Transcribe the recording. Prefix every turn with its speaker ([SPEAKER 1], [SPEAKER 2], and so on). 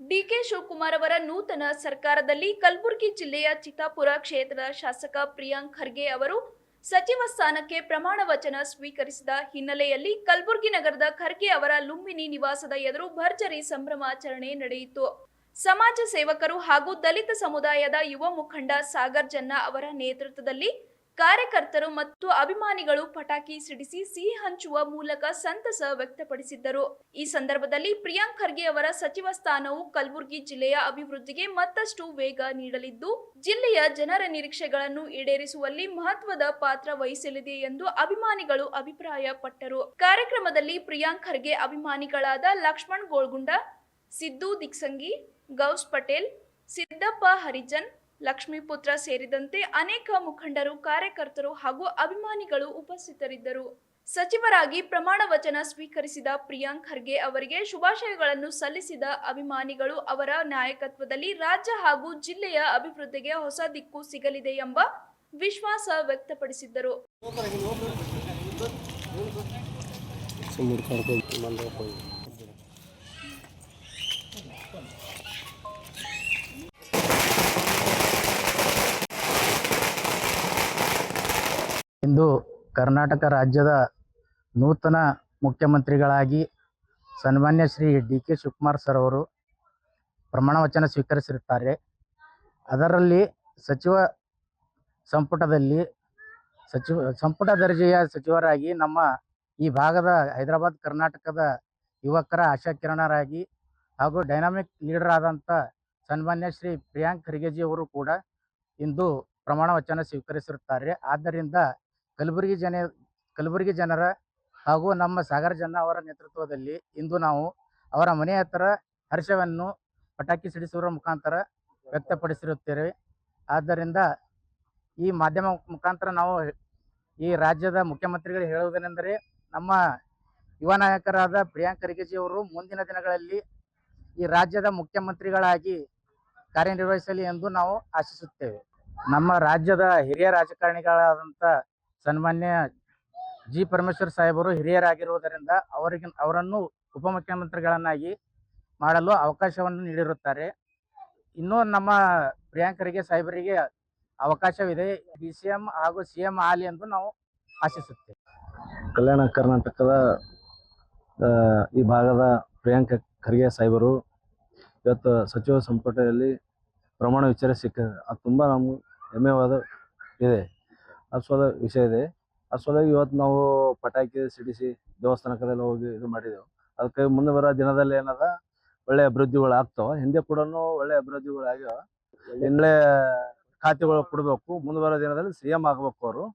[SPEAKER 1] DK Shivakumar ಅವರ ನೂತನ ಸರ್ಕಾರದಲ್ಲಿ ಕಲಬುರಗಿ ಜಿಲ್ಲೆಯ ಚಿತ್ತಾಪುರ ಕ್ಷೇತ್ರದ ಶಾಸಕ ಪ್ರಿಯಾಂಕ್ ಖರ್ಗೆ ಅವರು ಸಚಿವ ಸ್ಥಾನಕ್ಕೆ ಪ್ರಮಾಣ ವಚನ ಸ್ವೀಕರಿಸಿದ ಹಿನ್ನೆಲೆಯಲ್ಲಿ ಕಲಬುರಗಿ ನಗರದ ಖರ್ಗೆ ಅವರ ಲುಂಬಿನಿ ನಿವಾಸದ ಎದುರು ಭರ್ಜರಿ ಸಂಭ್ರಮಾಚರಣೆ ನಡೆಯಿತು. ಸಮಾಜ ಸೇವಕರು ಹಾಗೂ ದಲಿತ ಸಮುದಾಯದ ಯುವ ಮುಖಂಡ ಸಾಗರ್ ಜನ್ನಾ ಅವರ ನೇತೃತ್ವದಲ್ಲಿ ಕಾರ್ಯಕರ್ತರು ಮತ್ತು ಅಭಿಮಾನಿಗಳು ಪಟಾಕಿ ಸಿಡಿಸಿ ಸಿಹಿ ಹಂಚುವ ಮೂಲಕ ಸಂತಸ ವ್ಯಕ್ತಪಡಿಸಿದ್ದರು. ಈ ಸಂದರ್ಭದಲ್ಲಿ ಪ್ರಿಯಾಂಕ್ ಖರ್ಗೆ ಅವರ ಸಚಿವ ಸ್ಥಾನವು ಕಲಬುರಗಿ ಜಿಲ್ಲೆಯ ಅಭಿವೃದ್ಧಿಗೆ ಮತ್ತಷ್ಟು ವೇಗ ನೀಡಲಿದ್ದು, ಜಿಲ್ಲೆಯ ಜನರ ನಿರೀಕ್ಷೆಗಳನ್ನು ಈಡೇರಿಸುವಲ್ಲಿ ಮಹತ್ವದ ಪಾತ್ರ ವಹಿಸಲಿದೆ ಎಂದು ಅಭಿಮಾನಿಗಳು ಅಭಿಪ್ರಾಯಪಟ್ಟರು. ಕಾರ್ಯಕ್ರಮದಲ್ಲಿ ಪ್ರಿಯಾಂಕ್ ಖರ್ಗೆ ಅಭಿಮಾನಿಗಳಾದ ಲಕ್ಷ್ಮಣ್ ಗೋಳ್ಗುಂಡ, ಸಿದ್ದು ದಿಕ್ಸಂಗಿ, ಗೌಸ್ ಪಟೇಲ್, ಸಿದ್ದಪ್ಪ ಹರಿಜನ್, ಲಕ್ಷ್ಮೀಪುತ್ರ ಸೇರಿದಂತೆ ಅನೇಕ ಮುಖಂಡರು, ಕಾರ್ಯಕರ್ತರು ಹಾಗೂ ಅಭಿಮಾನಿಗಳು ಉಪಸ್ಥಿತರಿದ್ದರು. ಸಚಿವರಾಗಿ ಪ್ರಮಾಣ ವಚನ ಸ್ವೀಕರಿಸಿದ ಪ್ರಿಯಾಂಕ್ ಖರ್ಗೆ ಅವರಿಗೆ ಶುಭಾಶಯಗಳನ್ನು ಸಲ್ಲಿಸಿದ ಅಭಿಮಾನಿಗಳು ಅವರ ನಾಯಕತ್ವದಲ್ಲಿ ರಾಜ್ಯ ಹಾಗೂ ಜಿಲ್ಲೆಯ ಅಭಿವೃದ್ಧಿಗೆ ಹೊಸ ದಿಕ್ಕು ಸಿಗಲಿದೆ ಎಂಬ ವಿಶ್ವಾಸ ವ್ಯಕ್ತಪಡಿಸಿದ್ದರು.
[SPEAKER 2] ಇಂದು ಕರ್ನಾಟಕ ರಾಜ್ಯದ ನೂತನ ಮುಖ್ಯಮಂತ್ರಿಗಳಾಗಿ ಸನ್ಮಾನ್ಯ Shri D K Shivakumar sir ಅವರು ಪ್ರಮಾಣ ವಚನ ಸ್ವೀಕರಿಸಿರುತ್ತಾರೆ. ಅದರಲ್ಲಿ ಸಚಿವ ಸಂಪುಟದಲ್ಲಿ ಸಂಪುಟ ದರ್ಜೆಯ ಸಚಿವರಾಗಿ ನಮ್ಮ ಈ ಭಾಗದ ಹೈದರಾಬಾದ್ ಕರ್ನಾಟಕದ ಯುವಕರ ಆಶಾಕಿರಣರಾಗಿ ಹಾಗೂ ಡೈನಾಮಿಕ್ ಲೀಡರ್ ಆದಂಥ ಸನ್ಮಾನ್ಯ ಶ್ರೀ ಪ್ರಿಯಾಂಕ್ ಖರ್ಗೆಜಿ ಅವರು ಕೂಡ ಇಂದು ಪ್ರಮಾಣ ವಚನ ಸ್ವೀಕರಿಸಿರುತ್ತಾರೆ. ಆದ್ದರಿಂದ ಕಲಬುರಗಿ ಜನರ ಹಾಗೂ ನಮ್ಮ ಸಾಗರ್ ಜನ್ನಾ ಅವರ ನೇತೃತ್ವದಲ್ಲಿ ಇಂದು ನಾವು ಅವರ ಮನೆ ಹತ್ತಿರ ಹರ್ಷವನ್ನು ಪಟಾಕಿ ಸಿಡಿಸುವ ಮುಖಾಂತರ ವ್ಯಕ್ತಪಡಿಸಿರುತ್ತೇವೆ. ಆದ್ದರಿಂದ ಈ ಮಾಧ್ಯಮ ಮುಖಾಂತರ ನಾವು ಈ ರಾಜ್ಯದ ಮುಖ್ಯಮಂತ್ರಿಗಳು ಹೇಳುವುದೇನೆಂದರೆ, ನಮ್ಮ ಯುವ ನಾಯಕರಾದ ಪ್ರಿಯಾಂಕ್ ಖರ್ಗೆಜಿ ಅವರು ಮುಂದಿನ ದಿನಗಳಲ್ಲಿ ಈ ರಾಜ್ಯದ ಮುಖ್ಯಮಂತ್ರಿಗಳಾಗಿ ಕಾರ್ಯನಿರ್ವಹಿಸಲಿ ಎಂದು ನಾವು ಆಶಿಸುತ್ತೇವೆ. ನಮ್ಮ ರಾಜ್ಯದ ಹಿರಿಯ ರಾಜಕಾರಣಿಗಳಾದಂಥ ಸನ್ಮಾನ್ಯ ಜಿ ಪರಮೇಶ್ವರ್ ಸಾಹೇಬರು ಹಿರಿಯರಾಗಿರುವುದರಿಂದ ಅವರನ್ನು ಉಪಮುಖ್ಯಮಂತ್ರಿಗಳನ್ನಾಗಿ ಮಾಡಲು ಅವಕಾಶವನ್ನು ನೀಡಿರುತ್ತಾರೆ. ಇನ್ನೂ ನಮ್ಮ ಪ್ರಿಯಾಂಕ್ ಖರ್ಗೆ ಸಾಹೇಬರಿಗೆ ಅವಕಾಶವಿದೆ. DCM ಹಾಗೂ CM ಆಗಲಿ ಎಂದು ನಾವು ಆಶಿಸುತ್ತೇವೆ.
[SPEAKER 3] ಕಲ್ಯಾಣ ಕರ್ನಾಟಕದ ಈ ಭಾಗದ ಪ್ರಿಯಾಂಕ್ ಖರ್ಗೆ ಸಾಹೇಬರು ಇವತ್ತು ಸಚಿವ ಸಂಪುಟದಲ್ಲಿ ಪ್ರಮಾಣ ವಿಚಾರ ಅದು ತುಂಬ ನಮ್ಗೆ ಹೆಮ್ಮೆವಾದ ಇದೆ, ಹರ್ಷವಾದ ವಿಷಯ ಇದೆ. ಹರ್ಷವಾಗಿ ಇವತ್ತು ನಾವು ಪಟಾಕಿ ಸಿಡಿಸಿ ದೇವಸ್ಥಾನಕ್ಕೆಲ್ಲ ಹೋಗಿ ಇದು ಮಾಡಿದೆವು. ಅದಕ್ಕೆ ಮುಂದೆ ಬರೋ ದಿನದಲ್ಲಿ ಏನದ ಒಳ್ಳೆ ಅಭಿವೃದ್ಧಿಗಳು ಆಗ್ತಾವೆ. ಹಿಂದೆ ಕೂಡ ಒಳ್ಳೆ ಅಭಿವೃದ್ಧಿಗಳು ಆಗ್ಯಾವ. ಒಳ್ಳೆ ಖಾತೆಗಳು ಕೊಡಬೇಕು. ಮುಂದೆ ಬರೋ ದಿನದಲ್ಲಿ CM ಆಗಬೇಕು ಅವರು.